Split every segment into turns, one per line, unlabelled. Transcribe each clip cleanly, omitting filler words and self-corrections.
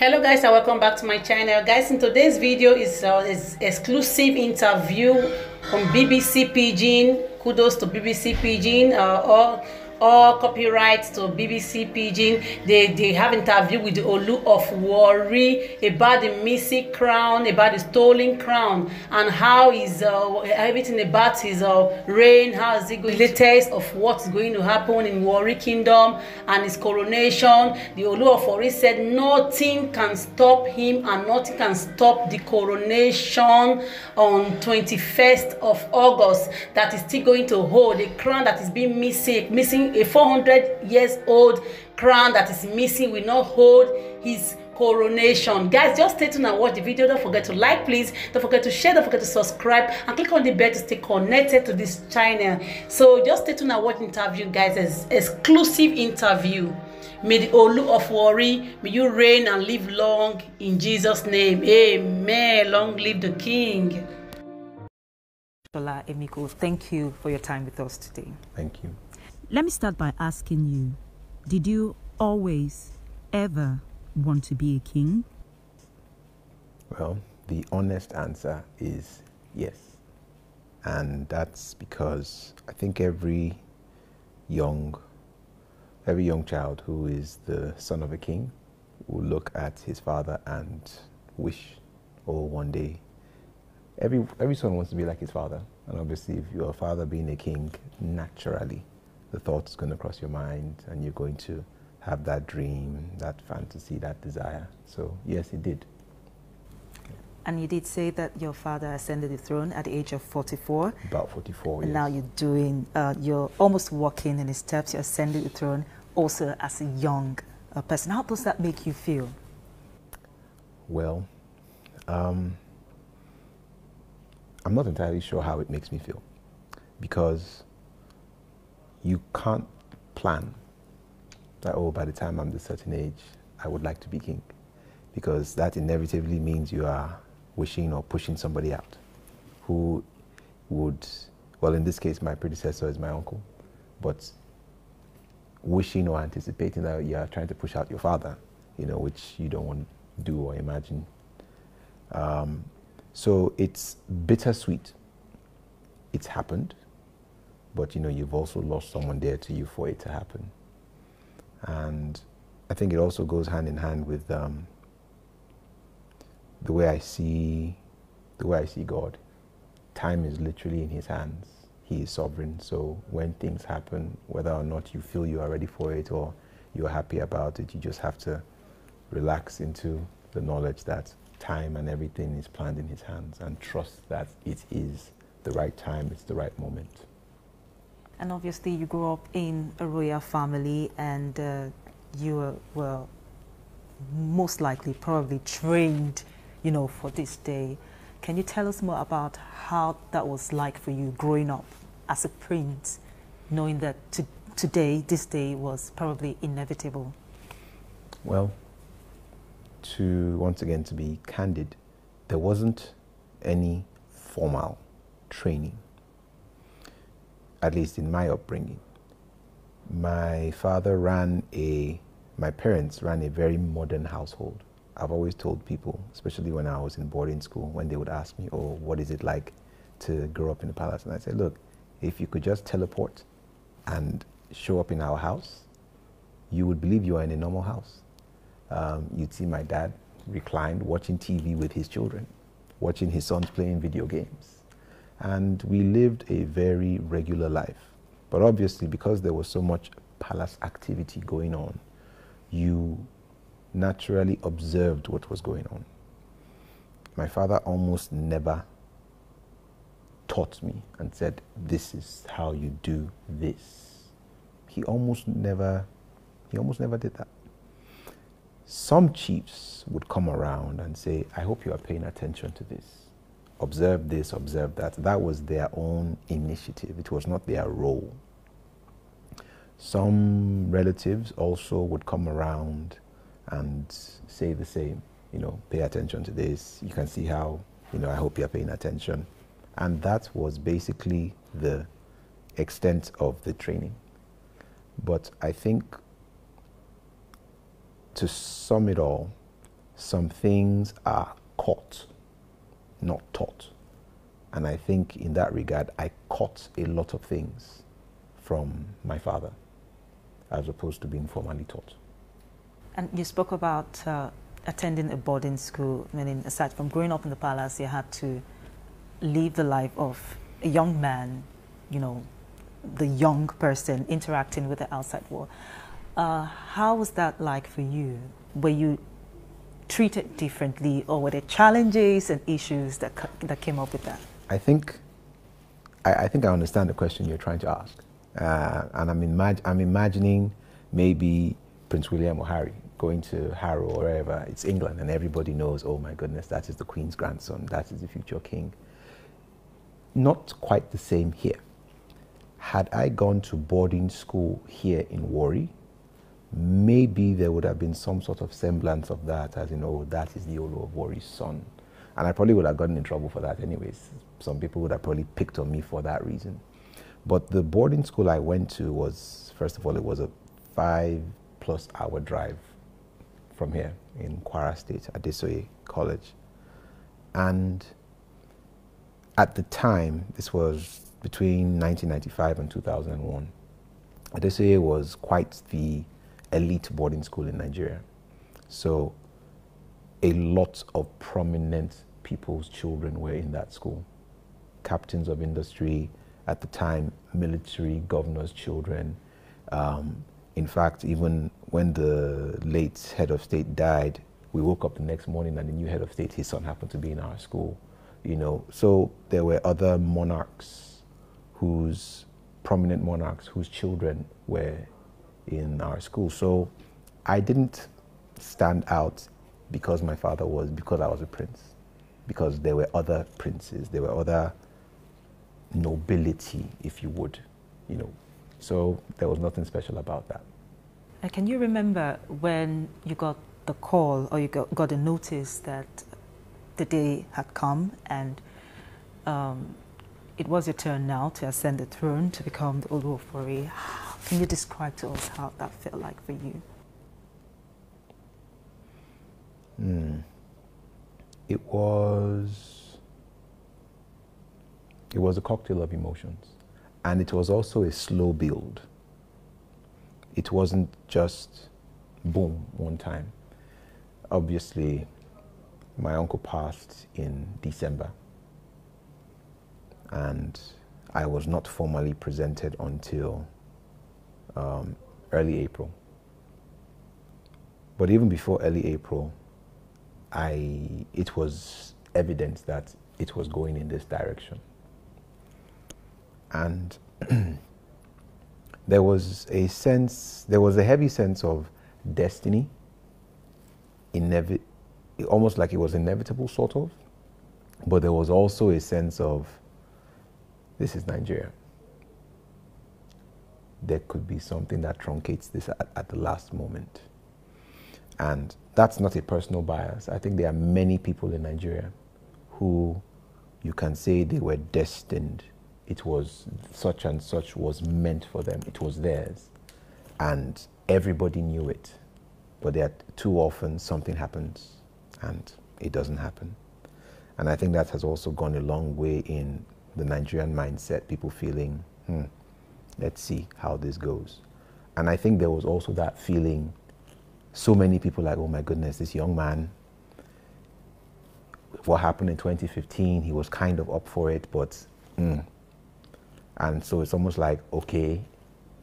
Hello guys, and welcome back to my channel. Guys, in today's video is exclusive interview from BBC Pidgin. Kudos to BBC Pidgin. All copyrights to BBC Pidgin. They have interview with the Olu of Warri about the missing crown, about the stolen crown, and how is everything about his reign, how is it going, the latest of what's going to happen in Warri Kingdom and his coronation. The Olu of Warri said nothing can stop him and nothing can stop the coronation on 21st of August that is still going to hold the crown that is being missing. A 400 years old crown that is missing will not hold his coronation. Guys, just stay tuned and watch the video. Don't forget to like, please. Don't forget to share. Don't forget to subscribe and click on the bell to stay connected to this channel. So just stay tuned and watch the interview, guys. As exclusive interview. May the Olu of Warri, may you reign and live long in Jesus' name. Amen. Long live the King.
EMIKO, thank you for your time with us today.
Thank you.
Let me start by asking you, did you always, ever want to be a king?
Well, the honest answer is yes. And that's because I think every young child who is the son of a king will look at his father and wish, oh, one day, every son wants to be like his father. And obviously, if your father being a king, naturally, the thought's going to cross your mind and you're going to have that dream, that fantasy, that desire. So yes, it did.
And you did say that your father ascended the throne at the age of 44.
About 44,
and
yes.
Now you're almost walking in his steps. You ascended the throne also as a young person. How does that make you feel?
Well, I'm not entirely sure how it makes me feel, because you can't plan that, oh, by the time I'm this certain age, I would like to be king, because that inevitably means you are wishing or pushing somebody out who would, well, in this case, my predecessor is my uncle, but wishing or anticipating that you are trying to push out your father, you know, which you don't want to do or imagine. So it's bittersweet. It's happened, but you know, you've also lost someone dear to you for it to happen. And I think it also goes hand in hand with the way I see God. Time is literally in his hands. He is sovereign. So when things happen, whether or not you feel you are ready for it or you're happy about it, you just have to relax into the knowledge that time and everything is planned in his hands, and trust that it is the right time, it's the right moment.
And obviously you grew up in a royal family, and you were most likely probably trained, you know, for this day. Can you tell us more about how that was like for you growing up as a prince, knowing that this day was probably inevitable?
Well, once again, to be candid, there wasn't any formal training, at least in my upbringing. My parents ran a very modern household. I've always told people, especially when I was in boarding school, when they would ask me, oh, what is it like to grow up in the palace? And I said, look, if you could just teleport and show up in our house, you would believe you are in a normal house. You'd see my dad reclined watching TV with his children, watching his sons playing video games. And we lived a very regular life. But obviously, because there was so much palace activity going on, you naturally observed what was going on. My father almost never taught me and said, this is how you do this. He almost never did that. Some chiefs would come around and say, I hope you are paying attention to this. Observe this, observe that. That was their own initiative. It was not their role. Some relatives also would come around and say the same, you know, pay attention to this. You can see how, you know, I hope you're paying attention. And that was basically the extent of the training. But I think, to sum it all, some things are caught, not taught. And I think in that regard, I caught a lot of things from my father, as opposed to being formally taught.
And you spoke about attending a boarding school, meaning aside from growing up in the palace, you had to live the life of a young man, you know, the young person interacting with the outside world. How was that like for you? Were you treated differently, or were there challenges and issues that came up with that?
I think I understand the question you're trying to ask. And I'm imagining maybe Prince William or Harry going to Harrow or wherever, it's England, and everybody knows, oh my goodness, that is the Queen's grandson, that is the future king. Not quite the same here. Had I gone to boarding school here in Warri, maybe there would have been some sort of semblance of that, as in, oh, that is the Olu of Warri's son. And I probably would have gotten in trouble for that anyways. Some people would have probably picked on me for that reason. But the boarding school I went to was, first of all, it was a 5+ hour drive from here in Kwara State at TSOLA College. And at the time, this was between 1995 and 2001, TSOLA was quite the elite boarding school in Nigeria. So a lot of prominent people's children were in that school. Captains of industry, at the time, military governors' children. In fact, even when the late head of state died, we woke up the next morning and the new head of state, his son happened to be in our school. You know, so there were other monarchs prominent monarchs whose children were in our school. So I didn't stand out because I was a prince, because there were other princes, there were other nobility, if you would, you know. So there was nothing special about that.
Can you remember when you got the call, or you got a notice that the day had come and it was your turn now to ascend the throne, to become the Olu of Warri? Can you describe to us how that felt like for you?
It was a cocktail of emotions, and it was also a slow build. It wasn't just boom one time. Obviously, my uncle passed in December, and I was not formally presented until early April. But even before early April, it was evident that it was going in this direction. And there was a heavy sense of destiny, almost like it was inevitable, sort of. But there was also a sense of, this is Nigeria. There could be something that truncates this at the last moment. And that's not a personal bias. I think there are many people in Nigeria who you can say they were destined. It was such and such was meant for them. It was theirs. And everybody knew it. But too often something happens and it doesn't happen. And I think that has also gone a long way in the Nigerian mindset, people feeling, let's see how this goes. And I think there was also that feeling, so many people like, oh my goodness, this young man, what happened in 2015, he was kind of up for it, but, and so it's almost like, okay,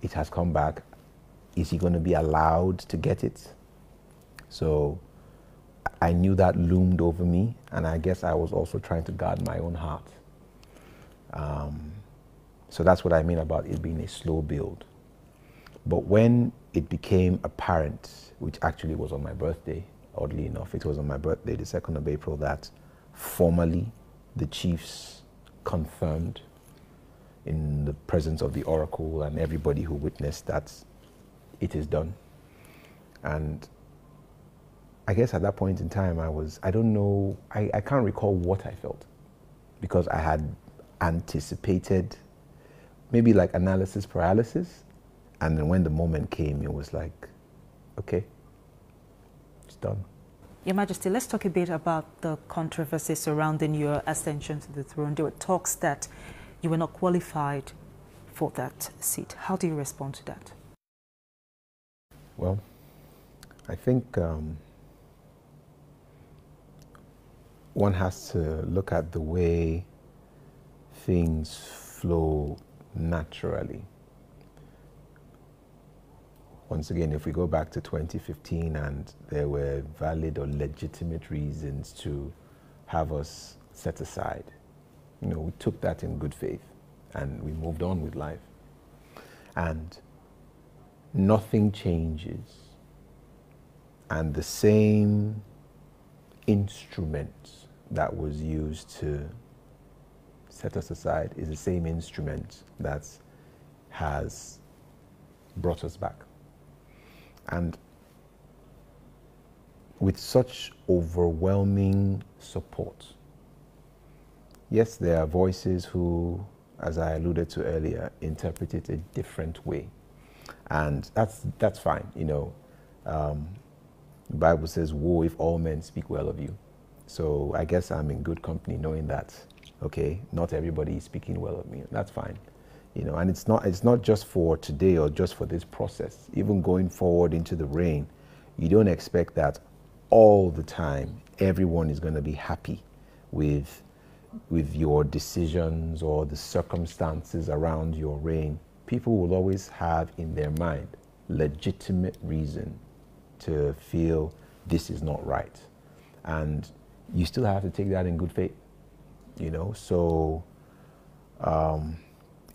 it has come back. Is he going to be allowed to get it? So I knew that loomed over me, and I guess I was also trying to guard my own heart. So that's what I mean about it being a slow build. But when it became apparent, which actually was on my birthday, oddly enough, it was on my birthday, the 2nd of April, that formally the chiefs confirmed in the presence of the oracle and everybody who witnessed that it is done. And I guess at that point in time, I don't know, I can't recall what I felt, because I had anticipated maybe like analysis paralysis. And then when the moment came, it was like, okay, it's done.
Your Majesty, let's talk a bit about the controversy surrounding your ascension to the throne. There were talks that you were not qualified for that seat. How do you respond to that?
Well, I think one has to look at the way things flow naturally. Once again, if we go back to 2015 and there were valid or legitimate reasons to have us set aside, you know, we took that in good faith and we moved on with life. And nothing changes. And the same instrument that was used to set us aside is the same instrument that has brought us back. And with such overwhelming support, yes, there are voices who, as I alluded to earlier, interpret it a different way. And that's fine, you know. The Bible says, woe if all men speak well of you. So I guess I'm in good company knowing that, okay, not everybody is speaking well of me. That's fine. You know, and it's not just for today or just for this process. Even going forward into the reign, you don't expect that all the time everyone is going to be happy with your decisions or the circumstances around your reign. People will always have in their mind legitimate reason to feel this is not right. And you still have to take that in good faith, you know. So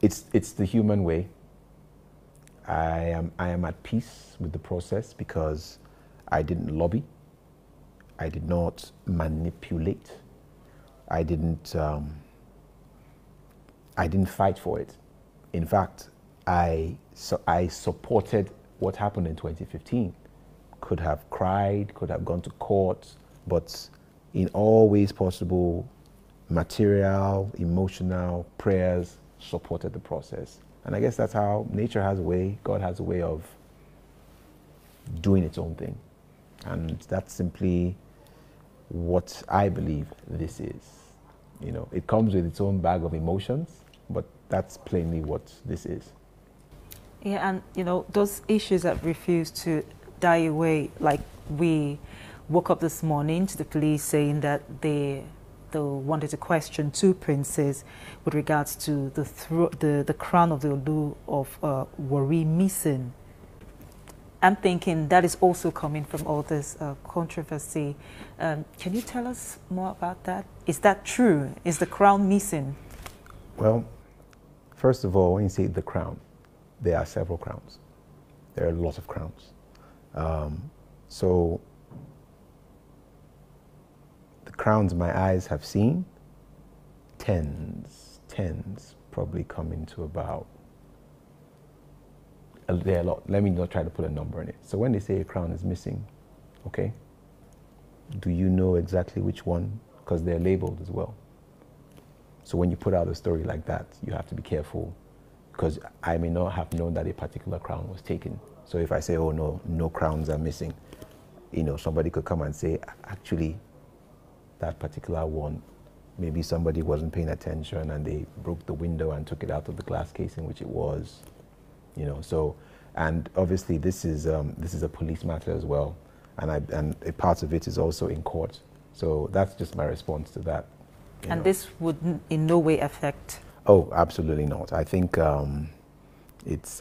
it's the human way. I am at peace with the process because I didn't lobby. I did not manipulate. I didn't fight for it. In fact, I supported what happened in 2015. Could have cried, could have gone to court, but in all ways possible, material, emotional, prayers supported the process. And I guess that's how nature has a way, God has a way of doing its own thing. And that's simply what I believe this is. You know, it comes with its own bag of emotions, but that's plainly what this is.
Yeah, and you know, those issues that refuse to die away, like we woke up this morning to the police saying that they wanted to question two princes with regards to the crown of the Olu of Warri missing. I'm thinking that is also coming from all this controversy. Can you tell us more about that? Is that true? Is the crown missing?
Well, first of all, when you say the crown, there are several crowns. There are a lot of crowns. So the crowns my eyes have seen, tens, probably coming to about, there are a lot. Let me not try to put a number on it. So when they say a crown is missing, okay, do you know exactly which one? Because they're labeled as well. So when you put out a story like that, you have to be careful, because I may not have known that a particular crown was taken. So if I say, oh no crowns are missing, you know, somebody could come and say, actually, that particular one, maybe somebody wasn't paying attention and they broke the window and took it out of the glass case in which it was, you know. So, and obviously this is a police matter as well, and a part of it is also in court. So that's just my response to that.
And this would in no way affect?
Oh, absolutely not. I think it's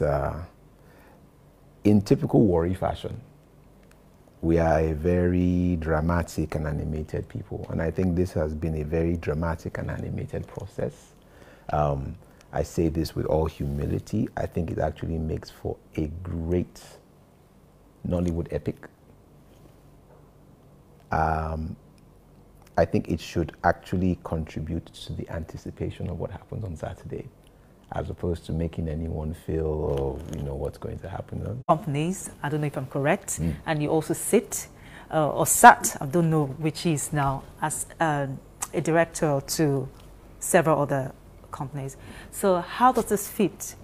in typical Warri fashion. We are a very dramatic and animated people, and I think this has been a very dramatic and animated process. I say this with all humility. I think it actually makes for a great Nollywood epic. I think it should actually contribute to the anticipation of what happens on Saturday, as opposed to making anyone feel, oh, you know, what's going to happen.
Companies, I don't know if I'm correct, and you also sit, or sat, I don't know which is now, as a director to several other companies. So how does this fit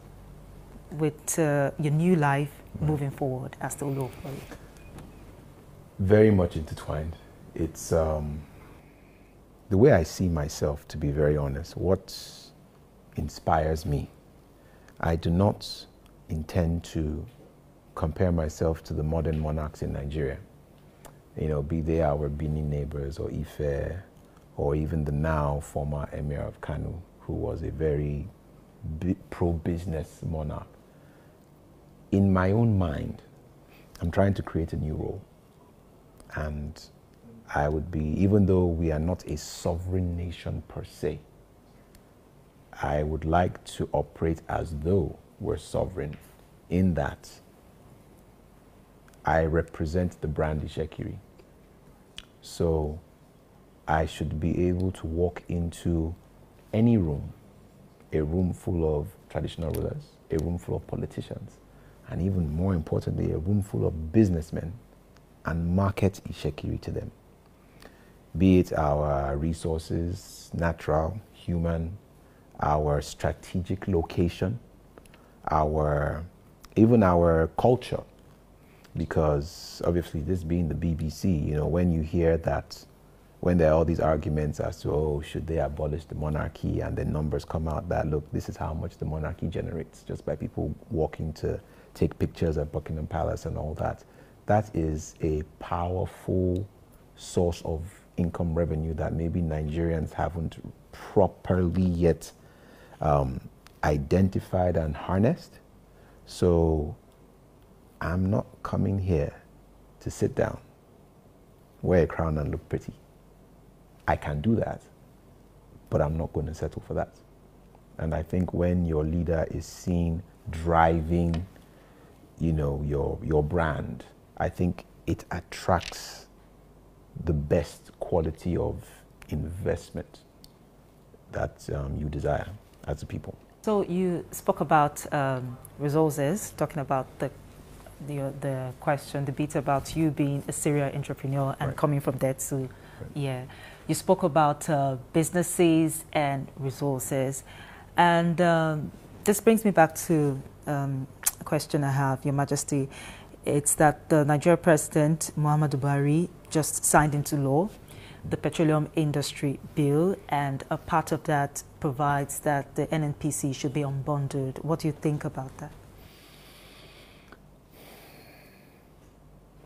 with your new life moving forward as the Olu of Warri?
Very much intertwined. It's the way I see myself, to be very honest, what inspires me. I do not intend to compare myself to the modern monarchs in Nigeria. You know, be they our Benin neighbors or Ife, or even the now former Emir of Kano, who was a very pro-business monarch. In my own mind, I'm trying to create a new role. And I would be, even though we are not a sovereign nation per se, I would like to operate as though we're sovereign, in that I represent the brand Ishekiri. So I should be able to walk into any room, a room full of traditional rulers, a room full of politicians, and even more importantly, a room full of businessmen, and market Ishekiri to them. Be it our resources, natural, human, our strategic location, even our culture. Because obviously, this being the BBC, you know, when you hear that, when there are all these arguments as to, oh, should they abolish the monarchy, and the numbers come out that, look, this is how much the monarchy generates just by people walking to take pictures at Buckingham Palace and all that. That is a powerful source of income revenue that maybe Nigerians haven't properly yet identified and harnessed. So I'm not coming here to sit down, wear a crown and look pretty. I can do that, but I'm not going to settle for that. And I think when your leader is seen driving, you know, your brand, I think it attracts the best quality of investment that you desire as a people.
So you spoke about resources, talking about the question, the bit about you being a serial entrepreneur and coming from there to, yeah. You spoke about businesses and resources. And this brings me back to a question I have, Your Majesty. It's that the Nigerian President, Muhammadu Buhari, just signed into law the Petroleum Industry Bill, and a part of that provides that the NNPC should be unbundled. What do you think about that?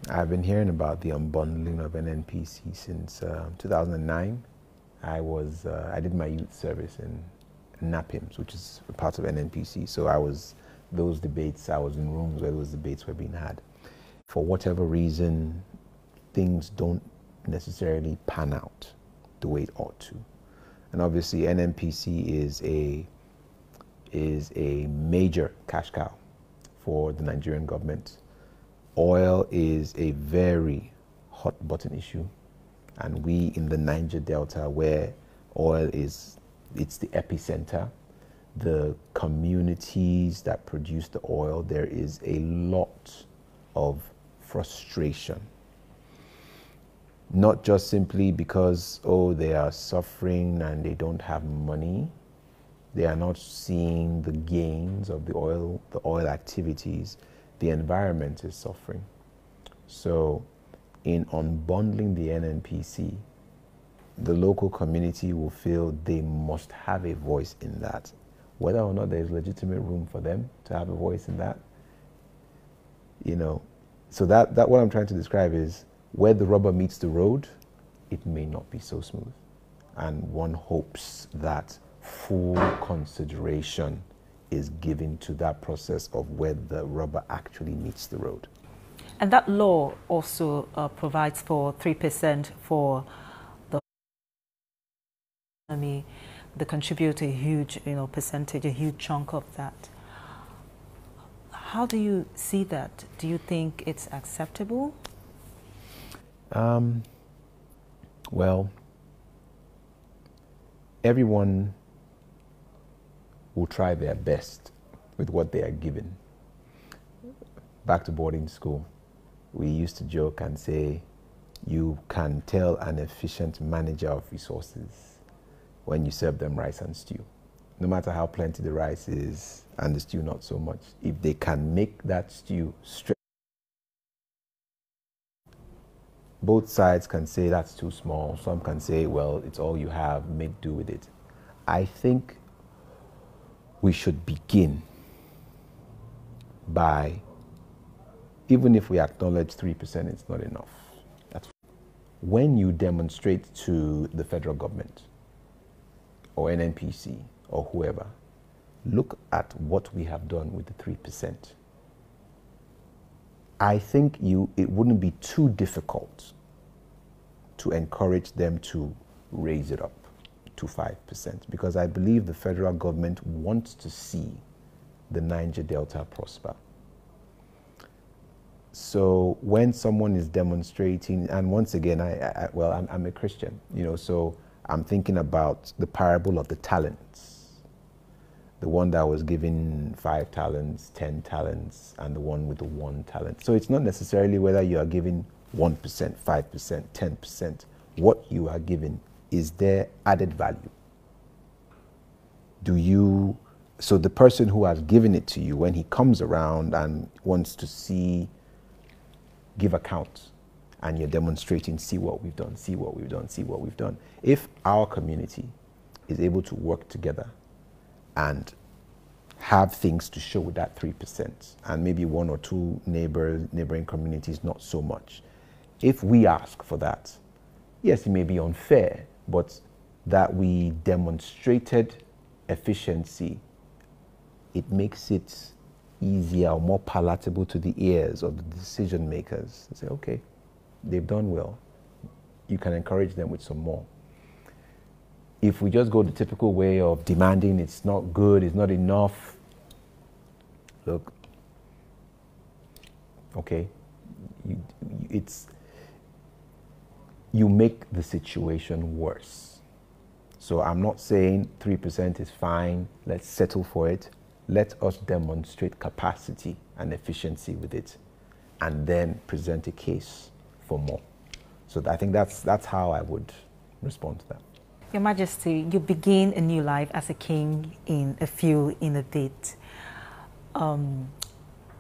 I've been hearing about the unbundling of NNPC since 2009. I did my youth service in NAPIMS, which is a part of NNPC. So I was in rooms where those debates were being had. For whatever reason, things don't necessarily pan out the way it ought to. And obviously NNPC is a major cash cow for the Nigerian government. Oil is a very hot button issue, and we in the Niger Delta, where oil it's the epicenter, the communities that produce the oil, there is a lot of frustration. Not just simply because, oh, they are suffering and they don't have money. They are not seeing the gains of the oil activities. The environment is suffering. So in unbundling the NNPC, the local community will feel they must have a voice in that. Whether or not there's legitimate room for them to have a voice in that, you know. So that what I'm trying to describe is, where the rubber meets the road, it may not be so smooth. And one hopes that full consideration is given to that process of where the rubber actually meets the road.
And that law also provides for 3% for the economy. They contribute a huge, percentage, a huge chunk of that. How do you see that? Do you think it's acceptable?
Well, everyone will try their best with what they are given. Back to boarding school, we used to joke and say, you can tell an efficient manager of resources when you serve them rice and stew. No matter how plenty the rice is and the stew not so much, if they can make that stew straight, both sides can say that's too small. Some can say, well, it's all you have, make do with it. I think we should begin by, even if we acknowledge 3%, it's not enough. That's when you demonstrate to the federal government or NNPC or whoever, look at what we have done with the 3%. I think it wouldn't be too difficult to encourage them to raise it up to 5%, because I believe the federal government wants to see the Niger Delta prosper. So when someone is demonstrating, and once again, I'm a Christian, so I'm thinking about the parable of the talents. The one that was given 5 talents, 10 talents, and the one with the 1 talent. So it's not necessarily whether you are giving 1%, 5%, 10%. What you are giving, is there added value? So the person who has given it to you, when he comes around and wants to give account, and you're demonstrating, see what we've done, see what we've done, see what we've done. If our community is able to work together and have things to show with that 3%, and maybe 1 or 2 neighboring communities, not so much. If we ask for that, yes, it may be unfair, but that we demonstrated efficiency, it makes it easier or more palatable to the ears of the decision makers. They say, okay, they've done well. You can encourage them with some more. If we just go the typical way of demanding it's not good, it's not enough, look, okay, you make the situation worse. So I'm not saying 3% is fine, let's settle for it. Let us demonstrate capacity and efficiency with it, and then present a case for more. So I think that's how I would respond to that.
Your Majesty, you begin a new life as a king in a bit.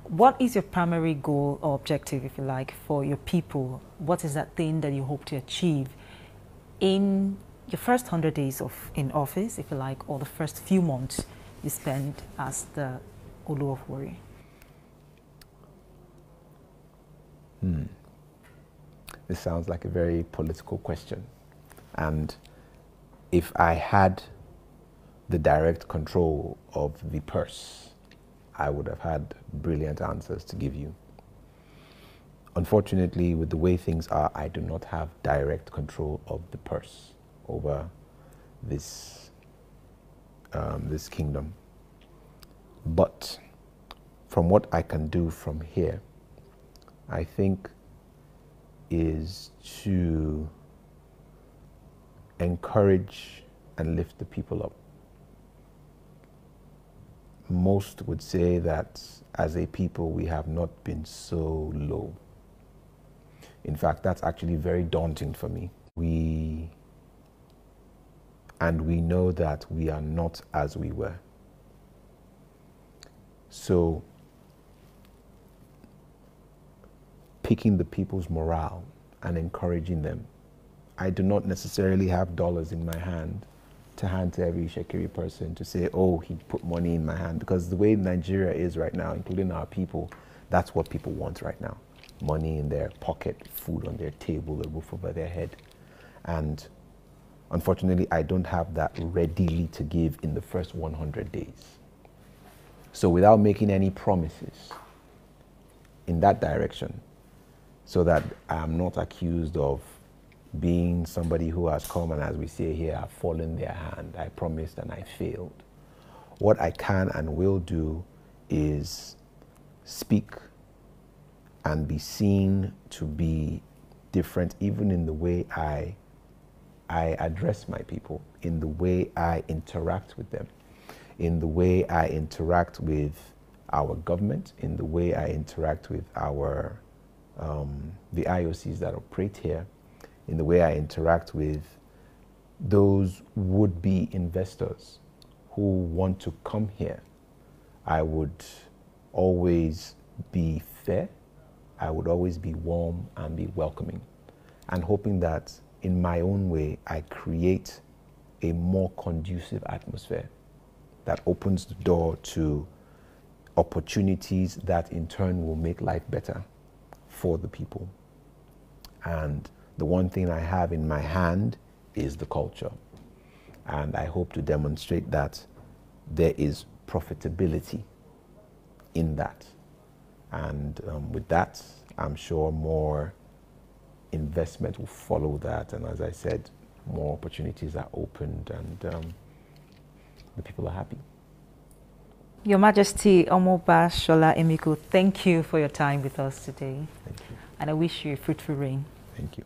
What is your primary goal or objective, if you like, for your people? What is that thing that you hope to achieve in your first 100 days in office, if you like, or the first few months you spend as the Olu of Warri?
This sounds like a very political question. And if I had the direct control of the purse, I would have had brilliant answers to give you. Unfortunately, with the way things are, I do not have direct control of the purse over this kingdom. But from what I can do from here, I think is to encourage and lift the people up. Most would say that as a people, we have not been so low. In fact, that's actually very daunting for me. We know that we are not as we were. So picking the people's morale and encouraging them. I do not necessarily have dollars in my hand to hand to every Shekiri person to say, oh, he put money in my hand. Because the way Nigeria is right now, including our people, that's what people want right now. Money in their pocket, food on their table, a roof over their head. And unfortunately, I don't have that readily to give in the first 100 days. So without making any promises in that direction, so that I'm not accused of being somebody who has come and, as we say here, have fallen their hand. I promised and I failed. What I can and will do is speak and be seen to be different, even in the way I address my people, in the way I interact with them, in the way I interact with our government, in the way I interact with our the IOCs that operate here, in the way I interact with those would-be investors who want to come here. I would always be fair. I would always be warm and be welcoming. and hoping that in my own way, I create a more conducive atmosphere that opens the door to opportunities that in turn will make life better for the people. And the one thing I have in my hand is the culture. And I hope to demonstrate that there is profitability in that. And with that, I'm sure more investment will follow that. And as I said, more opportunities are opened and the people are happy.
Your Majesty, Omoba Shola EMIKO, thank you for your time with us today.
Thank you.
And I wish you a fruitful reign.
Thank you.